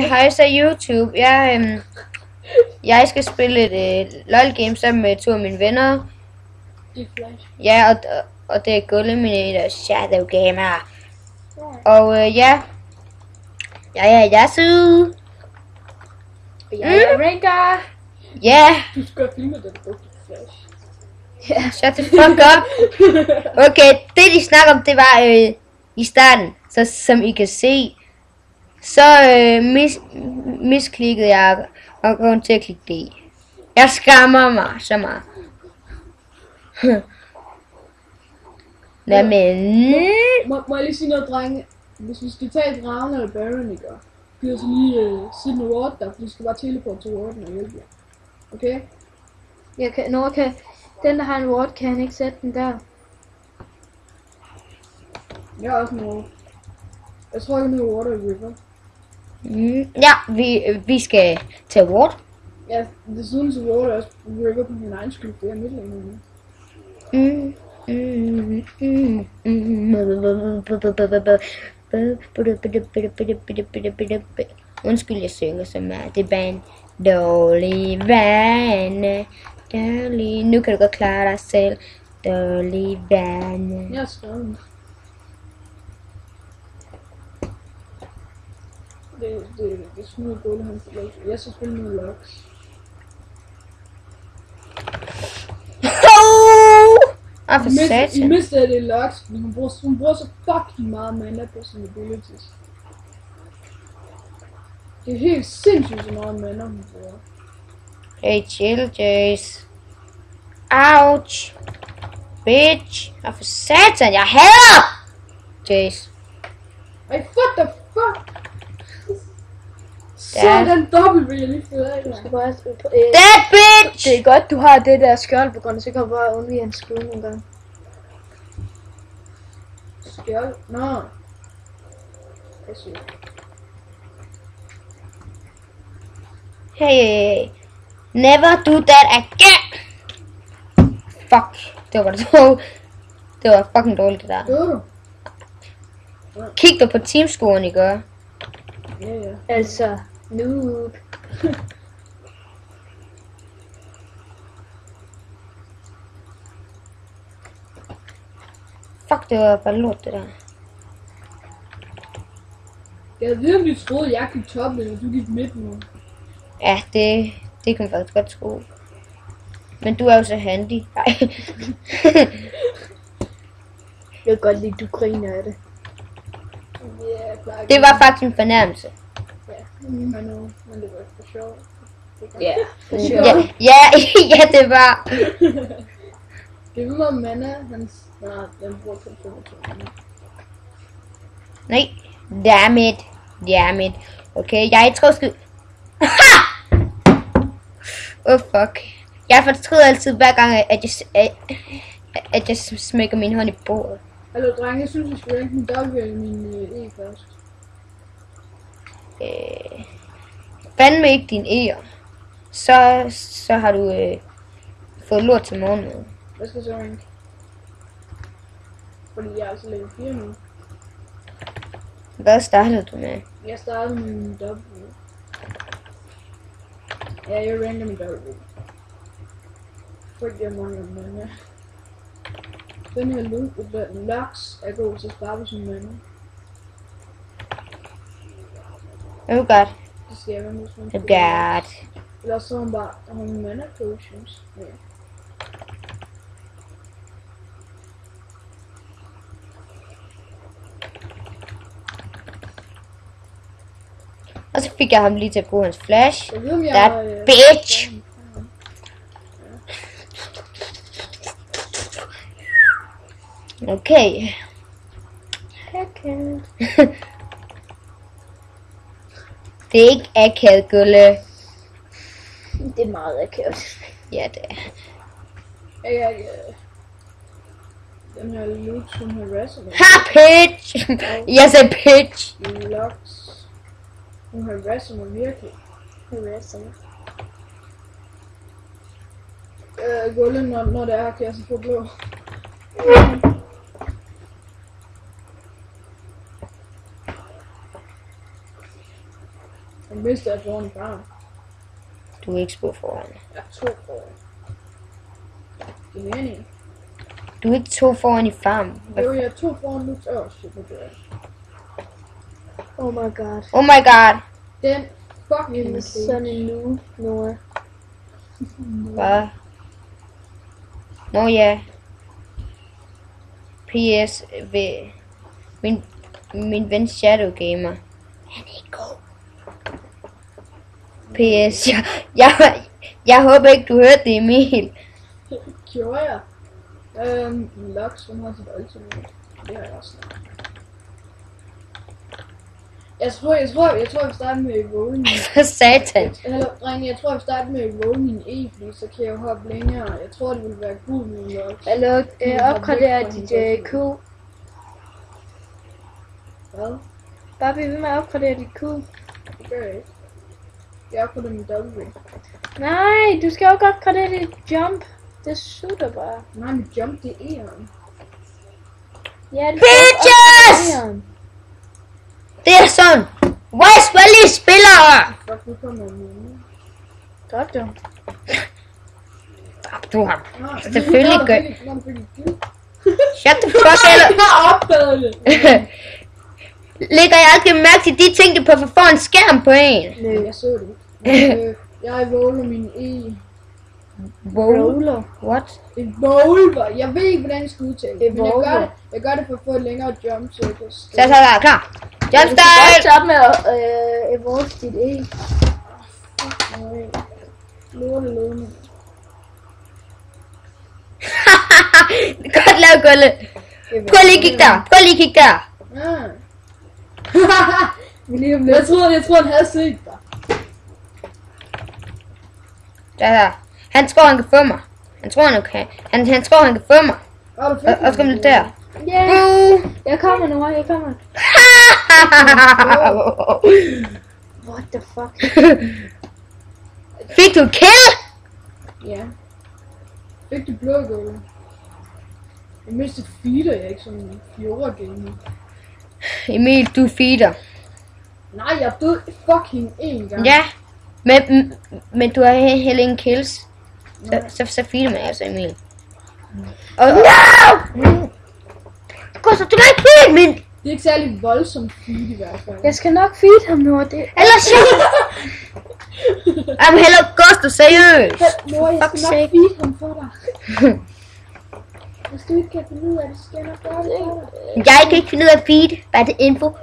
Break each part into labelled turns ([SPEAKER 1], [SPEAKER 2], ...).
[SPEAKER 1] Hej så YouTube. Jeg skal spille et LOL game sammen med to af mine venner. Ja, og det er Gulleminator Shadow Gamer. Og ja. Jeg er Yasu.
[SPEAKER 2] Jeg er Rengar.
[SPEAKER 1] Ja.
[SPEAKER 2] Du skal filme den brugte Flash.
[SPEAKER 1] Ja, shut the fuck up. Okay, det de snakker om, det var i starten. Så som I kan se, så misklikkede jeg og kom til at klikke det. Jeg skammer mig så meget.
[SPEAKER 2] Må jeg lige sige noget, drenge? Hvis vi skal tage dragen eller Baron, ikke? Giv os lige sætte en ward der, for vi skal bare teleporte til warden og hjælpe jer. Okay?
[SPEAKER 3] Den der har en ward, kan han ikke sætte den der?
[SPEAKER 2] Jeg har også en ward. Jeg tror ikke, noget water i river.
[SPEAKER 1] Ja, vi skal tage ward.
[SPEAKER 2] Ja, desuden så water også river på min egen skyld, det er midtlængere nu.
[SPEAKER 1] Undskyld, jeg synger så meget. Det er bare en dårlig vane. Dårlig. Nu kan du godt klare dig selv. Dårlig vane.
[SPEAKER 2] Jeg har skrevet den. Det smuder gulvet, han får lov. Jeg skal spille med Lux.
[SPEAKER 1] For satan.
[SPEAKER 2] I mistede det Lux, men hun bruger så fucking meget mana på sine abilities. Det er helt sindssygt så meget mana hun bruger.
[SPEAKER 1] Hey, chill, Jace. Ouch. Bitch. For satan, jeg hader Jace.
[SPEAKER 2] Ej, what the fuck? Så den dobbelt vil jeg lige få af.
[SPEAKER 3] Du skal bare...
[SPEAKER 1] That bitch!
[SPEAKER 3] Det er godt, du har det der skjold på grund af, så kan du bare undvige hans skud nogle gange.
[SPEAKER 2] Skjold? Nå. Jeg siger.
[SPEAKER 1] Hey, never do that again. Fuck, det var det var fucking dårligt det der.
[SPEAKER 2] Gør du?
[SPEAKER 1] Kig dig på teamscoren, I gør.
[SPEAKER 2] Ja.
[SPEAKER 3] Altså, noob.
[SPEAKER 1] Fuck, det var bare lort det der.
[SPEAKER 2] Jeg ved, om de troede, jeg gik top, eller du gik midt nu.
[SPEAKER 1] Ja, det kan man faktisk godt tro. Men du er jo så handy. Nej.
[SPEAKER 3] Jeg kan godt lide, du griner af det.
[SPEAKER 2] Yeah,
[SPEAKER 1] Det var faktisk en fornærmelse.
[SPEAKER 2] Ja, men det var ikke for sjov.
[SPEAKER 3] Ja, for
[SPEAKER 1] Ja,
[SPEAKER 3] sure.
[SPEAKER 1] ja, det var.
[SPEAKER 2] Det var mana, hans... Nej, den bruger kun 25 mana.
[SPEAKER 1] Nej, damn it. Okay, jeg er trosket. Oh fuck. Jeg fortryder altid hver gang, at jeg smækker min hånd i bordet.
[SPEAKER 2] Hallo drenge, jeg synes, vi skal ranke min W eller min E først.
[SPEAKER 1] Fandme ikke din E'er. Så har du fået lort til morgenmad.
[SPEAKER 2] Hvad skal jeg så ranke? Fordi jeg er altså level 4 nu.
[SPEAKER 1] Hvad startede du med?
[SPEAKER 2] Jeg startede med min W. Ja, jeg ranker min W. Fordi jeg mangler mana. Den her Lux er god til at spare på sin mana.
[SPEAKER 1] Oh god.
[SPEAKER 2] Det skal jeg være med sådan.
[SPEAKER 1] Oh god.
[SPEAKER 2] Eller så hun bare har hun mana potions. Ja.
[SPEAKER 1] Og så fik jeg ham lige til at bruge hans flash.
[SPEAKER 2] Jeg ved, om
[SPEAKER 1] That bitch! Okay. Det er ikke akavet, Gulle.
[SPEAKER 3] Det er meget akavet.
[SPEAKER 1] Ja, det er.
[SPEAKER 2] Ja. Den her Lux, hun harasser mig.
[SPEAKER 1] Ha, pitch! Jeg sagde pitch!
[SPEAKER 2] Lux. Hun harasser mig virkelig.
[SPEAKER 3] Harasser mig.
[SPEAKER 2] Gullen, når det er, kan jeg så få blå. Den bedste er foran i farven.
[SPEAKER 1] Du er ikke spurgt foran.
[SPEAKER 2] Jeg er 2 foran. Det er enig.
[SPEAKER 1] Du er ikke 2 foran i farm.
[SPEAKER 2] Jo, jeg er 2 foran nu til øverst.
[SPEAKER 3] Oh my god.
[SPEAKER 1] Oh my god.
[SPEAKER 2] Den
[SPEAKER 3] Det
[SPEAKER 2] fucking
[SPEAKER 3] er sådan en nu, Nora.
[SPEAKER 1] Hvad? Nå ja. PS ved min ven Shadow Gamer. Han er ikke god. PS, jeg håber ikke du hørte det, Emil.
[SPEAKER 2] Gjorde jeg? Lux, hun har sit ultimate. Det har jeg også. Jeg tror, vi starter med at rolle min...
[SPEAKER 1] For satan.
[SPEAKER 2] Hallo, drenge, jeg tror, vi starter med at rolle min E, fordi så kan jeg jo hoppe længere. Jeg tror, det ville være cool med Lux.
[SPEAKER 3] Hallo, opgrader dit Q.
[SPEAKER 2] Hvad?
[SPEAKER 3] Bare bliv ved med at opgradere dit Q.
[SPEAKER 2] Det gør jeg ikke. Jeg opgraderer min W.
[SPEAKER 3] Nej, du skal jo godt opgradere dit jump. Det sutter bare.
[SPEAKER 2] Nej, mit jump, det er E'eren.
[SPEAKER 3] Ja, det
[SPEAKER 1] Bitches! Det er sådan. West Valley spillere.
[SPEAKER 2] Fuck, nu kommer jeg med.
[SPEAKER 3] Godt jo.
[SPEAKER 1] Du har
[SPEAKER 2] Nå,
[SPEAKER 1] selvfølgelig gør.
[SPEAKER 2] Nå,
[SPEAKER 1] Shut the fuck up.
[SPEAKER 2] jeg har opdaget det.
[SPEAKER 1] Lægger jeg aldrig mærke til de ting, du på for en skærm på en?
[SPEAKER 2] Nej, jeg så det ikke. Jeg roller min E.
[SPEAKER 3] Roller.
[SPEAKER 1] What?
[SPEAKER 2] Evolver. Jeg ved ikke, hvordan jeg skal udtale det. Men
[SPEAKER 3] Evolver.
[SPEAKER 2] jeg gør det for at få et længere jump, så jeg kan
[SPEAKER 1] Så der, klar. Jump
[SPEAKER 3] Du
[SPEAKER 1] start.
[SPEAKER 3] skal op med at evolve dit E.
[SPEAKER 2] Nej. Lorte.
[SPEAKER 1] Godt lavet, Gulle. Prøv lige at kigge der.
[SPEAKER 2] Ah.
[SPEAKER 3] Vi lige om lidt.
[SPEAKER 2] Jeg tror, han havde set dig.
[SPEAKER 1] Der. Han tror, han kan få mig. Han tror, han kan. Han tror, han kan få mig. Og så kommer det der.
[SPEAKER 3] Yeah. Jeg kommer nu, jeg kommer. What the fuck?
[SPEAKER 1] Fik du kill?
[SPEAKER 2] Ja. Fik du blå gulv? Jeg mindste feeder jeg ikke som en fjordergame.
[SPEAKER 1] Emil, du feeder.
[SPEAKER 2] Nej, jeg døde fucking en gang.
[SPEAKER 1] Ja. Men du har heller ingen kills. Så feeder man altså, Emil. Og no! Du kan ikke feed min.
[SPEAKER 2] Det er ikke særlig voldsomt feed i hvert fald.
[SPEAKER 3] Jeg skal nok feed ham nu, det.
[SPEAKER 1] Ellers shit. Jamen heller Ghost, du seriøst.
[SPEAKER 2] Mor, jeg skal nok feed ham for dig. Hvis du ikke kan finde ud af det, så skal jeg nok gøre det for dig.
[SPEAKER 1] Jeg kan ikke finde ud af feed, bare det info.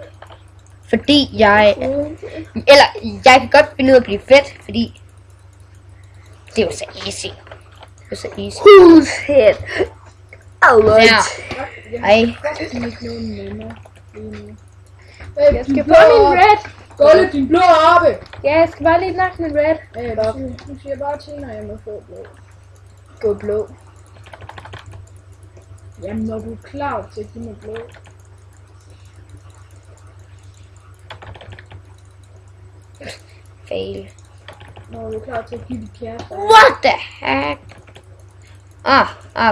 [SPEAKER 1] Fordi jeg... Eller, jeg kan godt finde ud af at blive fedt, fordi... Det er jo så easy. Det er så easy.
[SPEAKER 3] Who's hit? Alright.
[SPEAKER 1] Ja. Ej.
[SPEAKER 2] Fucking ikke nogen venner.
[SPEAKER 3] Jeg skal på min red.
[SPEAKER 2] Gulle, din blå oppe!
[SPEAKER 3] Ja, jeg skal bare lige nakke min red.
[SPEAKER 2] Nu siger jeg bare til, når jeg må få blå.
[SPEAKER 3] Gå blå.
[SPEAKER 2] Jamen, når du er klar til at give mig blå.
[SPEAKER 1] Fail.
[SPEAKER 2] Når du er klar til at give dit kæreste.
[SPEAKER 1] What the heck?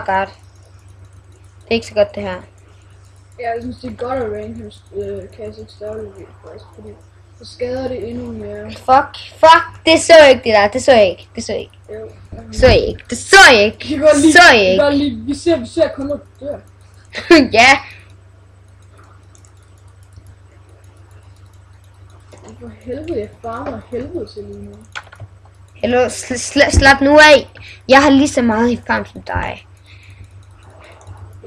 [SPEAKER 1] God. Det er ikke så godt det her.
[SPEAKER 2] Jeg synes, det er godt at range hans kasse større faktisk, fordi så skader det endnu mere.
[SPEAKER 1] Fuck. Det så ikke det der. Det så jeg ikke.
[SPEAKER 2] Jo.
[SPEAKER 1] Det så jeg ikke.
[SPEAKER 2] Vi ser kun, når du dør.
[SPEAKER 1] Ja.
[SPEAKER 2] For helvede, jeg farmer helvede til lige nu.
[SPEAKER 1] Hello, slap nu af. Jeg har lige så meget i farm som dig.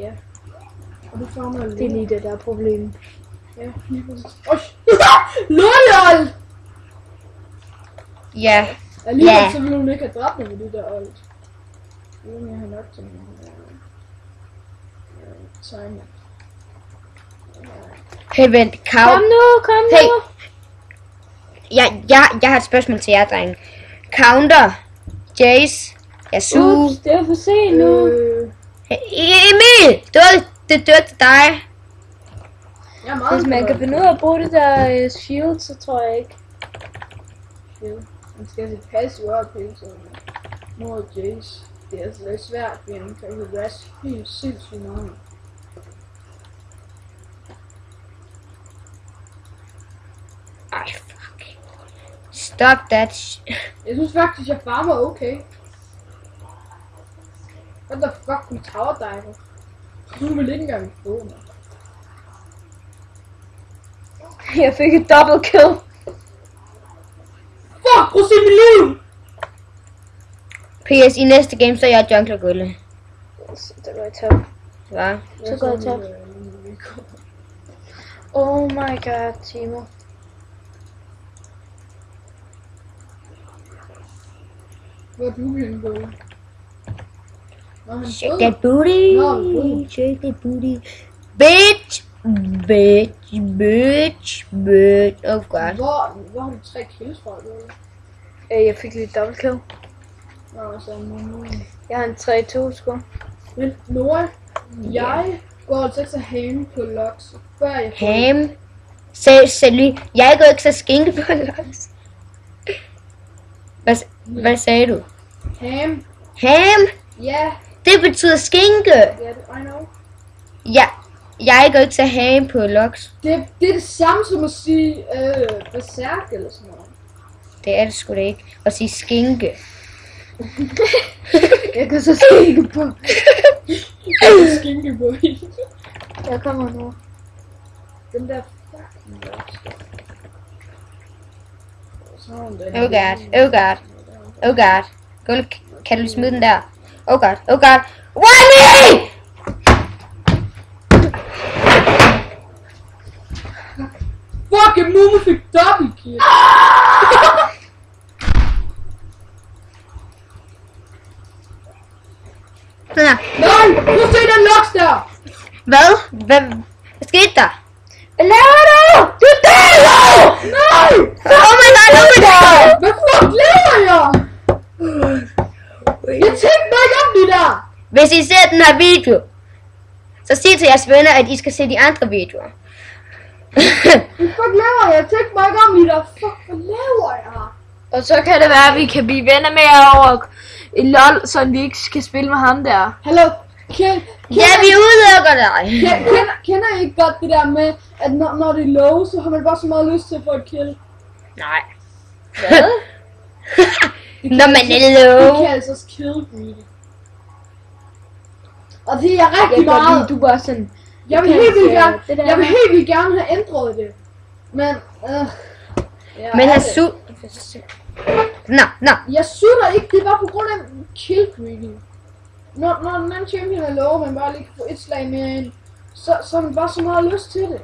[SPEAKER 2] Ja. Og du farmer
[SPEAKER 3] Det er lige det, der er problemet.
[SPEAKER 2] Ja, lige præcis. LOL!
[SPEAKER 1] Ja.
[SPEAKER 2] Alligevel
[SPEAKER 1] Ja.
[SPEAKER 2] så ville hun ikke have dræbt mig med det der old. Uden jeg har nok til min timer.
[SPEAKER 1] Hey, vent.
[SPEAKER 3] Kom nu.
[SPEAKER 1] Hey. Jeg har et spørgsmål til jer, drenge. Counter. Jace. Yasuo.
[SPEAKER 3] Ups, det er for sent nu.
[SPEAKER 1] Hey, Emil! Det dør til dig.
[SPEAKER 2] Jeg er meget
[SPEAKER 3] Hvis man kan finde ud af at bruge det der shield, så tror jeg ikke.
[SPEAKER 2] Man skal se passive op hele tiden. Mod Jace. Det er altså lidt svært, fordi han kan rash helt sindssygt meget.
[SPEAKER 1] Ej, fuck. Stop that
[SPEAKER 2] Jeg synes faktisk, jeg bare var okay. What the fuck, vi tower diver? Du vil ikke engang få mig.
[SPEAKER 3] Jeg fik et double kill.
[SPEAKER 2] Fuck, prøv at se mit liv!
[SPEAKER 1] PS, i næste game, så er jeg jungler Gulle.
[SPEAKER 3] Det var top.
[SPEAKER 1] Hva?
[SPEAKER 3] Så går jeg top. Oh my god, Timo.
[SPEAKER 2] Hvor er du henne, Gulle? Nå, han
[SPEAKER 1] Shake
[SPEAKER 2] død.
[SPEAKER 1] that booty.
[SPEAKER 2] No.
[SPEAKER 1] Shake that booty. Bitch. Bitch. Bitch. Bitch. Oh god.
[SPEAKER 2] Hvor har du 3 kills fra, Gulle?
[SPEAKER 3] Jeg fik lige et double kill.
[SPEAKER 2] Nå, så
[SPEAKER 3] Jeg har en 3-2 sgu.
[SPEAKER 2] Men Nora, jeg går altså ikke så ham på Lux, før jeg får...
[SPEAKER 1] Ham. Selv lige. Jeg går ikke så skinke på Lux. Hvad sagde du?
[SPEAKER 2] Ham?
[SPEAKER 1] Ham?
[SPEAKER 2] Ja,
[SPEAKER 1] Det betyder skinke.
[SPEAKER 2] ja, I know.
[SPEAKER 1] Ja. Jeg går ikke så ham på Lux.
[SPEAKER 2] Det er det samme som at sige berserk eller sådan noget.
[SPEAKER 1] Det er det sgu da ikke. At sige skinke.
[SPEAKER 3] Jeg kan så skænke på.
[SPEAKER 2] Jeg er skinke på hende.
[SPEAKER 3] Jeg kommer nu.
[SPEAKER 2] Den der fucking Lux. Sådan den.
[SPEAKER 1] Oh god. Oh god. Oh god. Gulle, kan du smide den der? Oh god. Oh god. Why me?
[SPEAKER 2] Fucking Mumu fik double kill.
[SPEAKER 1] Sådan her.
[SPEAKER 2] Nej, nu se den Lux der.
[SPEAKER 1] Hvad skete der?
[SPEAKER 3] Hvad laver du? Du dør!
[SPEAKER 2] Nej.
[SPEAKER 1] Oh my god, oh my god!
[SPEAKER 2] Hvad fuck laver jeg? Jeg tænkte mig ikke om det der.
[SPEAKER 1] Hvis I ser den her video, så sig til jeres venner, at I skal se de andre videoer.
[SPEAKER 2] Hvad fuck laver jeg? Jeg tænkte mig ikke om det der. Fuck, hvad laver jeg?
[SPEAKER 3] Og så kan det være, at vi kan blive venner med jer over LOL, så vi ikke skal spille med ham der.
[SPEAKER 2] Hallo?
[SPEAKER 1] Ja, vi udelukker dig.
[SPEAKER 2] Kender I ikke godt det der med, at når det er low, så har man bare så meget lyst til at få et kill?
[SPEAKER 1] Nej.
[SPEAKER 3] Hvad?
[SPEAKER 1] Når man er
[SPEAKER 2] Det
[SPEAKER 1] low.
[SPEAKER 2] kan altså også kill greedy. Og det er jeg
[SPEAKER 3] Jeg
[SPEAKER 2] rigtig
[SPEAKER 3] kan godt
[SPEAKER 2] meget.
[SPEAKER 3] lide, du bare sådan...
[SPEAKER 2] Jeg vil
[SPEAKER 3] kan
[SPEAKER 2] helt vildt
[SPEAKER 3] ikke,
[SPEAKER 2] gerne,
[SPEAKER 3] det der-
[SPEAKER 2] jeg vil helt vildt gerne have ændret det. Men,
[SPEAKER 1] Men han su... Nå.
[SPEAKER 2] Jeg sutter ikke, det var på grund af kill greedy. Når den anden champion er low, man bare lige kan få et slag mere ind, så har man bare så meget lyst til det.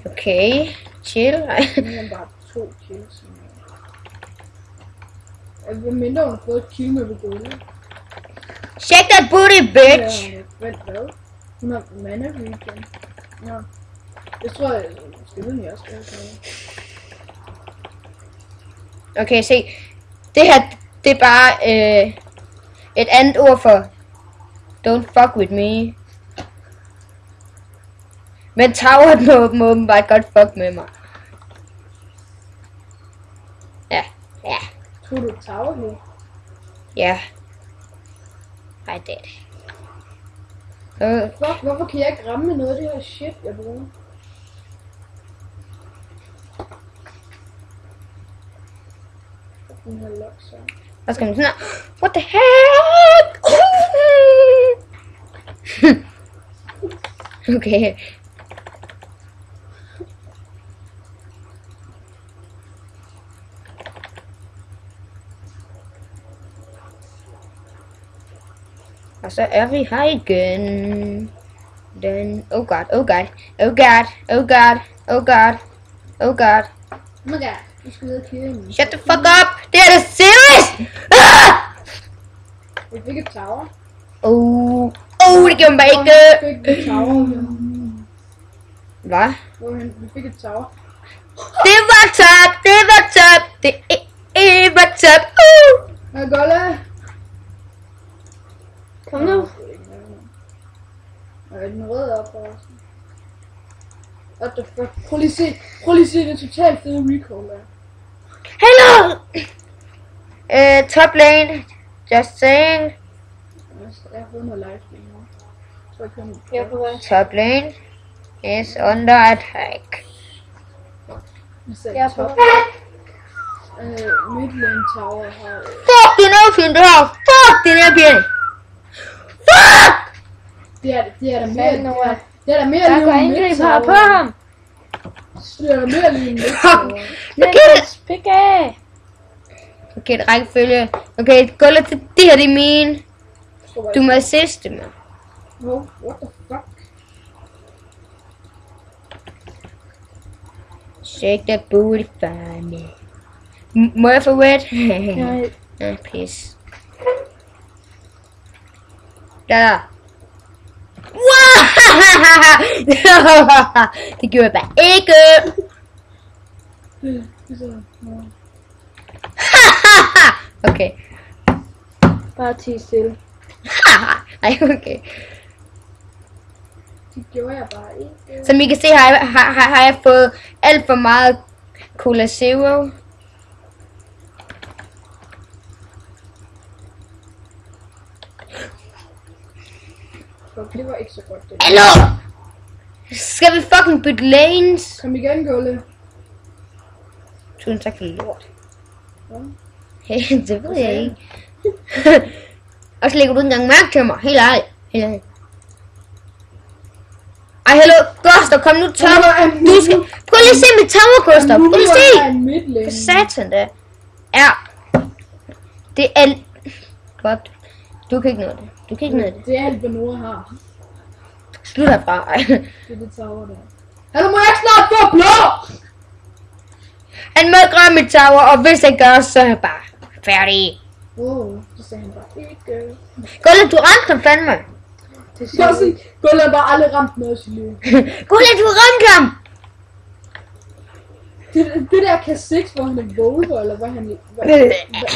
[SPEAKER 1] Okay. Chill.
[SPEAKER 2] Men man bare 2 kills. Hvad mindre hun har fået et kill med Begone.
[SPEAKER 1] Shake that booty, bitch.
[SPEAKER 2] Vent, hvad? Hun har mana regen. Ja. Det tror jeg, skylden jeg også skal have.
[SPEAKER 1] Okay, se. Det her, det er bare et andet ord for don't fuck with me. Men Tower må åbenbart godt fuck med mig. Ja.
[SPEAKER 2] Tror du tower nu?
[SPEAKER 1] Ja. I did.
[SPEAKER 2] Fuck, hvorfor kan jeg ikke ramme med noget af det her shit, jeg bruger? Den her lock, så.
[SPEAKER 1] Hvad skal man sådan her? What the heck? Okay. Og så er vi her igen. Den... Oh god, oh god, oh god, oh god, oh god, oh god.
[SPEAKER 2] Oh my god, du skal ned og kigge mig.
[SPEAKER 1] Shut the fuck up! Det er det serious! Ah!
[SPEAKER 2] Jeg fik et tower.
[SPEAKER 1] Det gjorde man bare ikke.
[SPEAKER 2] Vi fik et tower.
[SPEAKER 1] Hvad?
[SPEAKER 2] Hvorhen? Vi fik et tower.
[SPEAKER 1] Det var top! Det var top! Det var top!
[SPEAKER 2] Hvad gør det?
[SPEAKER 3] Kom nu.
[SPEAKER 2] Er den røde op for os? What the fuck? Prøv lige at se det totalt fede recall der.
[SPEAKER 1] Hello! Top lane. Just saying.
[SPEAKER 2] Jeg har fået noget livestream nu. Så jeg kan...
[SPEAKER 3] Jeg er på vej.
[SPEAKER 1] Top lane is under attack.
[SPEAKER 2] Jeg
[SPEAKER 3] Jeg er
[SPEAKER 2] top.
[SPEAKER 3] på.
[SPEAKER 2] Midland Tower har...
[SPEAKER 1] Fuck, det er noget fint, det her. Fuck, det er pænt. Fuck!
[SPEAKER 2] Det er da mere...
[SPEAKER 3] Fanden over.
[SPEAKER 2] Det er da mere
[SPEAKER 3] Der
[SPEAKER 2] lige
[SPEAKER 3] går
[SPEAKER 2] en
[SPEAKER 3] angreb
[SPEAKER 2] midtower.
[SPEAKER 3] her på ham.
[SPEAKER 2] Det er da mere lige en midtower.
[SPEAKER 3] Niklas, pik af.
[SPEAKER 1] Okay, det rækkefølge. Okay, gå lidt til det her, det er mine. Du må assiste mig.
[SPEAKER 2] Oh, what the fuck?
[SPEAKER 1] Shake that booty for me. Må jeg få wet?
[SPEAKER 3] Nej.
[SPEAKER 1] Ja, pis. Der. Wow! Det gjorde jeg bare ikke.
[SPEAKER 2] Det er så... Nå.
[SPEAKER 1] Okay.
[SPEAKER 3] Bare tige stille.
[SPEAKER 1] Ej, okay.
[SPEAKER 2] Det gjorde jeg bare ikke.
[SPEAKER 1] Som I kan se, har jeg fået alt for meget Cola Zero.
[SPEAKER 2] Fuck, det var ikke så godt det.
[SPEAKER 1] Hallo! Skal vi fucking bytte lanes?
[SPEAKER 2] Kom igen, Gulle.
[SPEAKER 1] Tusind tak for lort.
[SPEAKER 2] Ja.
[SPEAKER 1] Hey, det ved jeg ikke. Og så lægger du ikke engang mærke til mig. Helt ærligt. Helt ærligt. Ej, hallo, Gustav, kom nu tower. Du skal... Prøv lige at se mit tower, Gustav. Prøv lige at se.
[SPEAKER 2] er en midlane.
[SPEAKER 1] For satan da. Ja. Det er... Godt. Du kan ikke nå det. Du kan ikke nå det.
[SPEAKER 2] Det er alt, hvad Nora har.
[SPEAKER 1] Slut herfra. Ej.
[SPEAKER 2] Det er det tower der. Hallo, må jeg ikke snart få blå?
[SPEAKER 1] Han må ikke røre mit tower, og hvis han gør, så er jeg bare færdig.
[SPEAKER 2] Det sagde han bare ikke.
[SPEAKER 1] Gulle, du ramte ham fandme.
[SPEAKER 3] Det
[SPEAKER 2] Jeg kan sige, Gulle har bare aldrig ramt noget i sit liv.
[SPEAKER 1] Gulle, du ramte ham.
[SPEAKER 2] Det der K6, hvor han er Volvo, eller hvad han...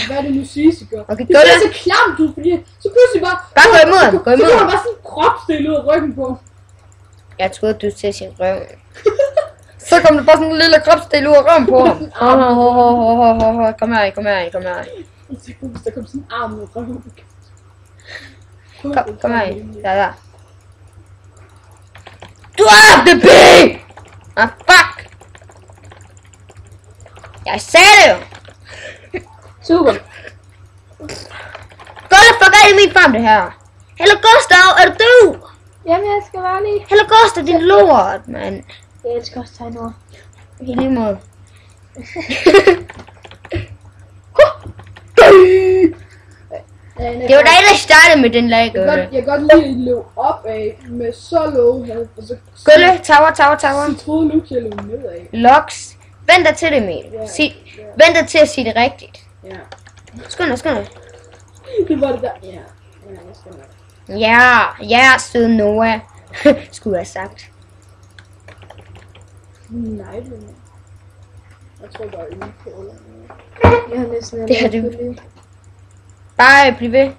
[SPEAKER 2] Hvad er det nu siges, gør?
[SPEAKER 1] Okay,
[SPEAKER 2] det
[SPEAKER 1] Gulle.
[SPEAKER 2] ser så klamt ud, fordi så pludselig bare...
[SPEAKER 1] Bare gå imod ham, gå
[SPEAKER 2] Så
[SPEAKER 1] imod
[SPEAKER 2] kommer
[SPEAKER 1] ham.
[SPEAKER 2] bare sådan en kropsdel ud af ryggen på.
[SPEAKER 1] Jeg troede, du til sin røv. Så kom der bare sådan en lille kropsdel ud af røven på ham. Kom her, kom her, kom her.
[SPEAKER 2] Så hvis der kom sådan en arm ud af ryggen.
[SPEAKER 1] Kom her. Der. Du er det B! Ah, fuck! Jeg sagde det jo!
[SPEAKER 3] Super.
[SPEAKER 1] Gulle, fuck af i min farm det her. Hallo Gustav, er du død?
[SPEAKER 3] Jamen, jeg skal være lige.
[SPEAKER 1] Hallo Gustav, din lort, mand.
[SPEAKER 3] Jeg elsker også tegnord.
[SPEAKER 1] I lige måde. Det var dig, der startede med den lag, Gulle.
[SPEAKER 2] Jeg kan godt lide at løbe op af med så low health, og så...
[SPEAKER 1] Gulle, tower.
[SPEAKER 2] Jeg troede nu, jeg løb nedad.
[SPEAKER 1] Locks. Vent dig til det, Emil. Vent dig til at sige det rigtigt.
[SPEAKER 2] Ja.
[SPEAKER 1] Skynd dig.
[SPEAKER 2] Det var det der. Ja, jeg skal nok.
[SPEAKER 1] Ja, søde Noah. Skulle jeg have sagt.
[SPEAKER 2] Nej, det er... Jeg tror bare, jeg på eller noget.
[SPEAKER 3] Jeg har næsten
[SPEAKER 1] Det er det. Bare bliv ved.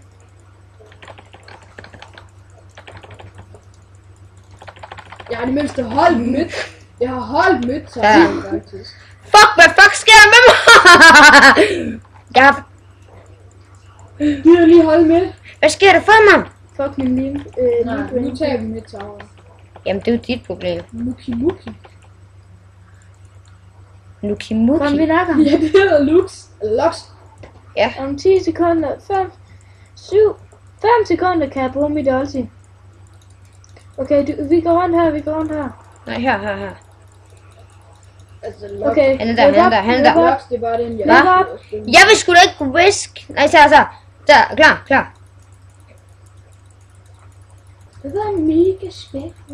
[SPEAKER 2] Jeg har det mindste holdt midt. Jeg har holdt midt til
[SPEAKER 1] Ja.
[SPEAKER 2] faktisk.
[SPEAKER 1] Hvad fuck sker der med mig?
[SPEAKER 2] De har lige holdt midt.
[SPEAKER 1] Hvad sker der for mig?
[SPEAKER 3] Fuck min liv.
[SPEAKER 2] Nej, nu tager vi midt tower.
[SPEAKER 1] Jamen, det er jo dit problem.
[SPEAKER 2] Muki Muki.
[SPEAKER 1] Nuki
[SPEAKER 3] Kom, vi
[SPEAKER 1] Muki.
[SPEAKER 3] nakker.
[SPEAKER 2] Ja, det hedder Lux. Lux.
[SPEAKER 3] Om 10 sekunder. 5 sekunder kan jeg bruge mit ulti. Okay, vi går rundt her.
[SPEAKER 1] Nej, her.
[SPEAKER 2] Altså, Lux.
[SPEAKER 3] Okay.
[SPEAKER 1] Han er der.
[SPEAKER 2] Lux, det var den, jeg...
[SPEAKER 1] Hvad? Jeg vil sgu da ikke risk. Nej, så. Der, klar.
[SPEAKER 2] Det var mega spækt.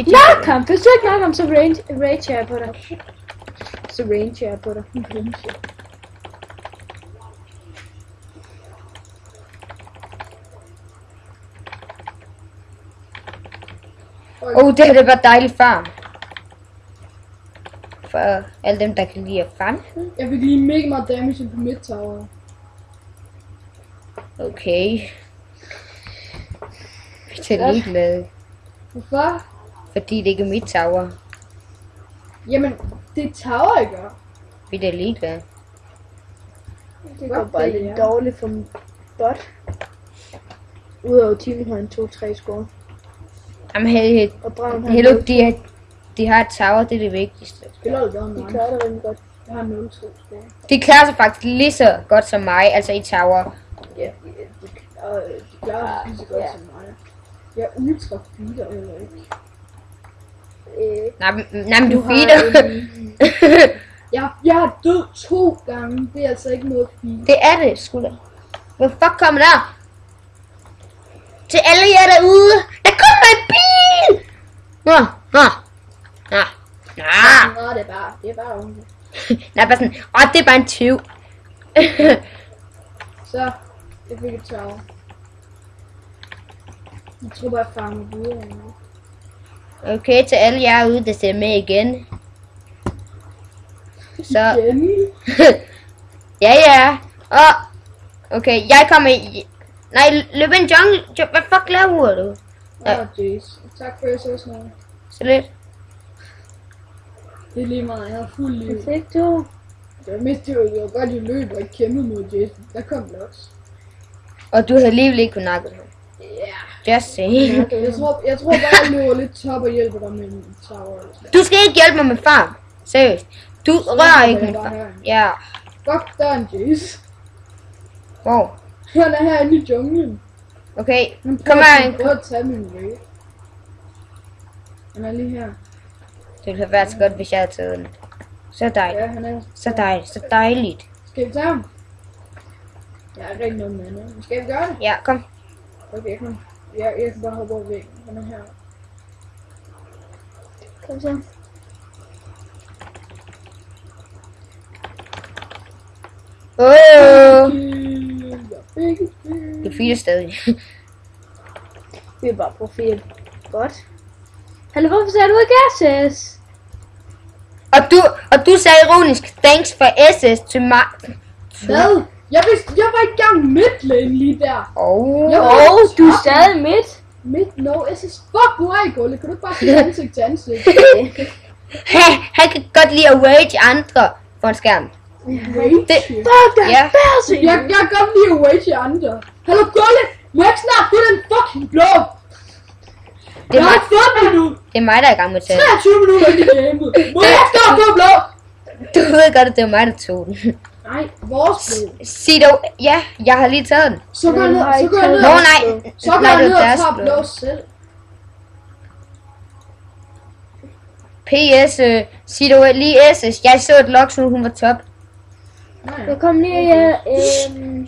[SPEAKER 3] Nok ham! Hvis du ikke nok ham, så rage jeg på dig. Så range jeg på dig.
[SPEAKER 1] Det her det var dejligt farm. For alle dem, der kan lide at farme.
[SPEAKER 2] Jeg fik lige mega meget damage på midt tower.
[SPEAKER 1] Okay. Vi er ligeglade.
[SPEAKER 2] Hvorfor?
[SPEAKER 1] Fordi det ikke er mit tower.
[SPEAKER 2] Jamen, det er tower, jeg gør.
[SPEAKER 1] Vi er ligeglade.
[SPEAKER 3] Det går bare lidt dårligt for min bot. Udover Timo har en 2-3 score.
[SPEAKER 1] Jamen,
[SPEAKER 3] Og Braun har
[SPEAKER 1] hello, de De har et tower, det er det vigtigste.
[SPEAKER 2] Spiller du bedre end
[SPEAKER 3] De
[SPEAKER 2] mig?
[SPEAKER 3] klarer det rimelig godt.
[SPEAKER 2] Jeg har 0-2 score.
[SPEAKER 1] De klarer sig faktisk lige så godt som mig, altså i tower.
[SPEAKER 2] Ja, de klarer sig lige så godt som mig. Jeg er ultra feeder eller ikke.
[SPEAKER 1] Nej, men du feeder.
[SPEAKER 2] Jeg har død 2 gange. Det er altså ikke noget feed.
[SPEAKER 1] Det er det, sgu da. Hvad fuck kommer der? Til alle jer derude. Der kommer en bil! Nå.
[SPEAKER 2] Nå, det er bare ondt.
[SPEAKER 1] Nej, bare sådan, det er bare en tyv.
[SPEAKER 2] Så, jeg fik et tower. Jeg tror bare, jeg fanger videre nu.
[SPEAKER 1] Okay, til alle jer ude, der ser med igen. Så,
[SPEAKER 2] Igen.
[SPEAKER 1] ja. Okay, jeg kommer i... Nej, løb en jungle. Hvad fuck laver du?
[SPEAKER 2] Jace. Tak for SS nu.
[SPEAKER 1] Så lidt.
[SPEAKER 2] Det er lige meget, jeg har fuld liv.
[SPEAKER 3] Perfekto.
[SPEAKER 2] Jeg mistede jo, jeg var godt i løb og ikke kæmpede mod Jason. Der kom blocks.
[SPEAKER 1] Og du havde alligevel ikke kunnet nakke ham.
[SPEAKER 2] Ja.
[SPEAKER 1] Just saying.
[SPEAKER 2] Jeg tror bare, jeg løber lidt top og hjælper dig med en tower.
[SPEAKER 1] Du skal ikke hjælpe mig med farm. Seriøst. Du rører ikke min farm. Ja.
[SPEAKER 2] Fuck, der er en Jace.
[SPEAKER 1] Hvor?
[SPEAKER 2] Han er herinde i junglen.
[SPEAKER 1] Okay,
[SPEAKER 2] Han
[SPEAKER 1] kom her.
[SPEAKER 2] prøver at tage min raid. Han er lige her.
[SPEAKER 1] Det ville have været så godt, hvis jeg havde taget den. Så dejligt.
[SPEAKER 2] Ja, han er.
[SPEAKER 1] Så dejligt.
[SPEAKER 2] Skal vi tage ham? Jeg har ikke noget med noget. Skal vi gøre det?
[SPEAKER 1] Ja, kom.
[SPEAKER 2] Okay, kom. Jeg kan bare hoppe over væggen. Han er her.
[SPEAKER 3] Kom så.
[SPEAKER 1] Du filer stadig.
[SPEAKER 3] Vi er bare profil. Godt. Hallo, hvorfor sagde du ikke SS?
[SPEAKER 1] Og du sagde ironisk, thanks for SS til mig.
[SPEAKER 2] Hvad? Jeg var i gang midtlane lige der.
[SPEAKER 3] Du er stadig midt.
[SPEAKER 2] No SS. Fuck mig, Gulle. Kan du ikke bare sige ansigt til ansigt?
[SPEAKER 1] Han kan godt lide at rage andre for en skærm.
[SPEAKER 2] Rage?
[SPEAKER 3] Fuck, der
[SPEAKER 1] Ja.
[SPEAKER 3] er bærse.
[SPEAKER 2] Jeg kan godt lide at rage i andre. Hallo, Gulle. Må jeg ikke snart få den fucking blå?
[SPEAKER 1] Det er
[SPEAKER 2] Jeg har
[SPEAKER 1] mig,
[SPEAKER 2] ikke fået den endnu.
[SPEAKER 1] det er mig, der er i gang med at tage
[SPEAKER 2] 23 minutter i gamet. Må jeg ikke snart få blå?
[SPEAKER 1] den. Du ved godt, at det var mig, der tog den.
[SPEAKER 2] Nej, vores blå.
[SPEAKER 1] Sig dog, ja, jeg har lige taget den.
[SPEAKER 2] Så går jeg ned, så går jeg ned.
[SPEAKER 1] Nå nej,
[SPEAKER 2] Så går jeg ned og tager blå selv.
[SPEAKER 1] PS, sig dog lige SS. Jeg så et log, så hun var top.
[SPEAKER 2] Nej.
[SPEAKER 3] Jeg kom lige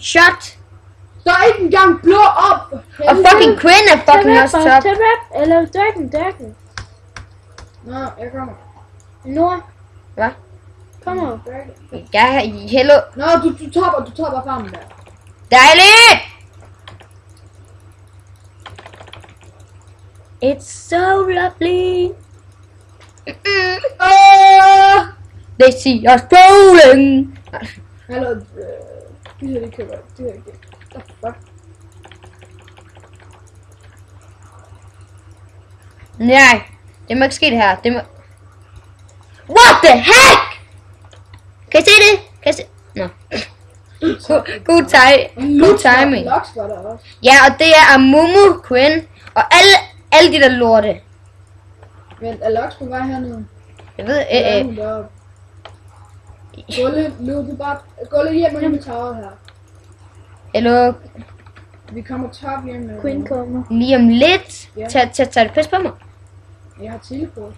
[SPEAKER 1] Shot.
[SPEAKER 2] Der er ikke engang blå op.
[SPEAKER 1] Og fucking Quinn er fucking også top.
[SPEAKER 3] Tag rap, eller Dragon.
[SPEAKER 2] Nå, jeg kommer.
[SPEAKER 3] Nord,
[SPEAKER 1] Hvad?
[SPEAKER 3] kom her.
[SPEAKER 1] Ja, hello.
[SPEAKER 2] Nå, du topper farmen der.
[SPEAKER 1] Dejligt! It's so lovely. They see us rolling.
[SPEAKER 2] Hallo, det her det kan være, det her ikke. What the fuck?
[SPEAKER 1] Nej, det må ikke ske det her. Det må... What the heck? Kan I se det? Kan I se... Nå. God timing.
[SPEAKER 2] Lux var der også.
[SPEAKER 1] Ja, og det er Amumu, Quinn, og alle de der lorte.
[SPEAKER 2] Men er Lux på vej hernede?
[SPEAKER 1] Jeg ved,
[SPEAKER 2] Ja, hun deroppe. Gulle, løb du bare. Gulle hjem med tower her.
[SPEAKER 1] hello,
[SPEAKER 2] Vi kommer top hjem med.
[SPEAKER 3] Queen kommer.
[SPEAKER 1] lige om lidt.
[SPEAKER 2] Ja.
[SPEAKER 1] Tag det pis på mig.
[SPEAKER 2] Jeg har teleport.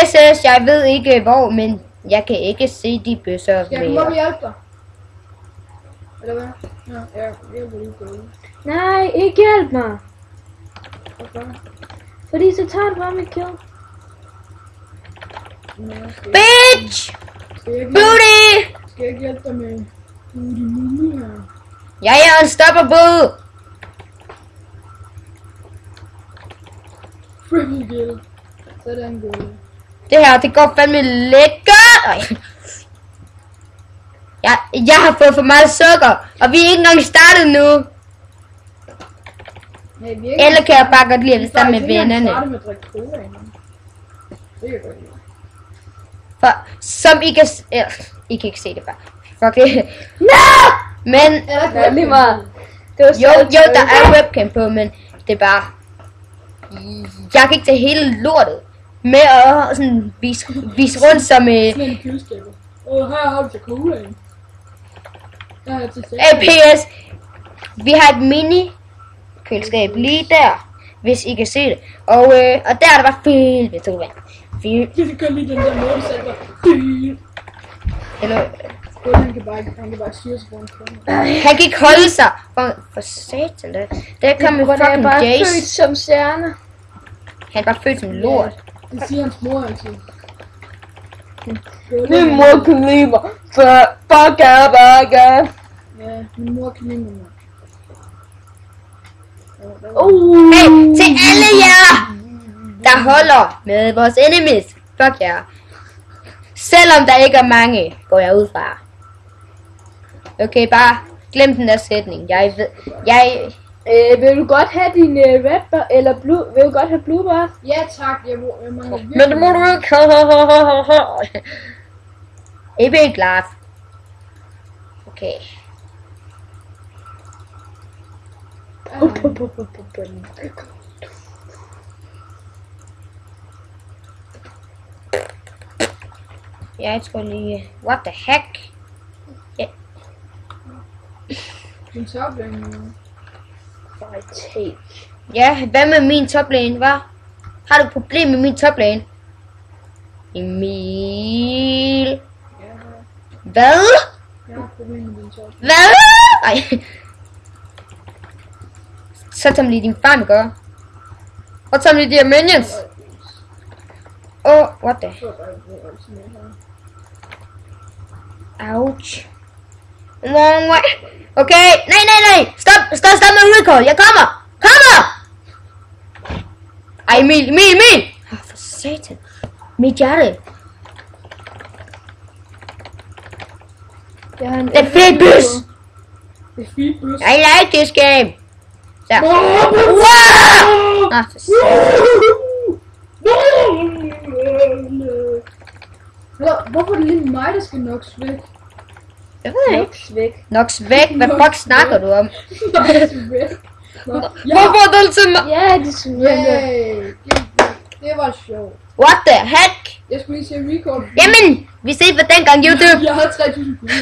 [SPEAKER 1] SS, jeg ved ikke hvor, men jeg kan ikke se de bøsser
[SPEAKER 2] Skal jeg komme op og
[SPEAKER 1] mere.
[SPEAKER 2] hjælpe dig? Eller hvad? Ja, jeg hjælper lige Gulle.
[SPEAKER 3] Nej, ikke hjælp mig.
[SPEAKER 2] Hvorfor?
[SPEAKER 3] Fordi så tager du bare mit kill.
[SPEAKER 2] Nå,
[SPEAKER 1] Bitch!
[SPEAKER 2] skal jeg ikke
[SPEAKER 1] Booty!
[SPEAKER 2] Skal jeg ikke hjælpe dig med Booty Mumu her?
[SPEAKER 1] Jeg er unstoppable!
[SPEAKER 2] Triple kill. Sådan Gulle.
[SPEAKER 1] Det her, det går fandme lækkert! Ej. Jeg har fået for meget sukker, og vi er ikke engang startet nu.
[SPEAKER 2] Nej, vi er ikke
[SPEAKER 1] Eller kan jeg bare godt lide at være sammen med
[SPEAKER 2] Vi er
[SPEAKER 1] vennerne.
[SPEAKER 2] startet med at drikke cola inden. Det kan jeg godt lide.
[SPEAKER 1] For, som I kan... I kan ikke se det bare. Fuck det. No! Men...
[SPEAKER 2] Er der
[SPEAKER 3] Ja, lige meget. Det var
[SPEAKER 1] Jo, der er webcam på, men det er bare... Jeg kan ikke tage hele lortet med at sådan vise rundt som
[SPEAKER 2] Sådan en køleskabet. Her har du til colaen. Her er til sæt.
[SPEAKER 1] APS. Vi har et mini køleskab lige der, hvis I kan se det. Og der er der bare fyldt med solvand.
[SPEAKER 2] Jeg kan godt lide den der måde, du sagde bare.
[SPEAKER 1] Eller,
[SPEAKER 2] Han kan bare styre sig for en krone.
[SPEAKER 1] han kan ikke holde sig. For satan da. Der kom en
[SPEAKER 3] Han er
[SPEAKER 1] fucking
[SPEAKER 3] bare født
[SPEAKER 1] Jace.
[SPEAKER 3] som stjerne.
[SPEAKER 1] Han er bare født som lort.
[SPEAKER 2] Det siger hans mor altid.
[SPEAKER 3] Min mor kan lide mig. Bakker.
[SPEAKER 2] Ja, min mor kan lide mig.
[SPEAKER 1] Hey, til alle jer, der holder med vores enemies. Fuck jer. Selvom der ikke er mange, går jeg ud fra. Okay, bare glem den der sætning.
[SPEAKER 3] Vil du godt have din red bar, eller blue, vil du godt have blue bar?
[SPEAKER 2] Ja tak, jeg mangler virkelig.
[SPEAKER 1] Men det må du ikke. Jeg bliver glad. Okay. Jeg tror lige... What the heck?
[SPEAKER 2] Din toplane.
[SPEAKER 1] Ja, hvad med min toplane, hva? Har du et problem med min toplane? Emil... Hvad?
[SPEAKER 2] Jeg har problemer med din toplane.
[SPEAKER 1] Hvad? Ej. Så tager lige din farm, gør. Og tager lige de her minions. What the... Ouch. Okay, nej. Stop med recall. Jeg kommer. Ej, Emil. For satan. Mit hjerte. The feed boost.
[SPEAKER 2] Det er feed boost.
[SPEAKER 1] I like this game. Så. Wow! For satan.
[SPEAKER 2] Hvorfor er det lige mig, der skal noks væk?
[SPEAKER 1] Jeg ved ikke. Nox væk. Hvad fuck snakker du om?
[SPEAKER 2] Noks væk.
[SPEAKER 1] Hvorfor er det altid mig?
[SPEAKER 3] Ja, det er
[SPEAKER 2] Yay! Det var sjovt.
[SPEAKER 1] What the heck?
[SPEAKER 2] Jeg skulle lige se record.
[SPEAKER 1] Jamen, vi ses på dengang YouTube.
[SPEAKER 2] Jeg havde 3000 kroner.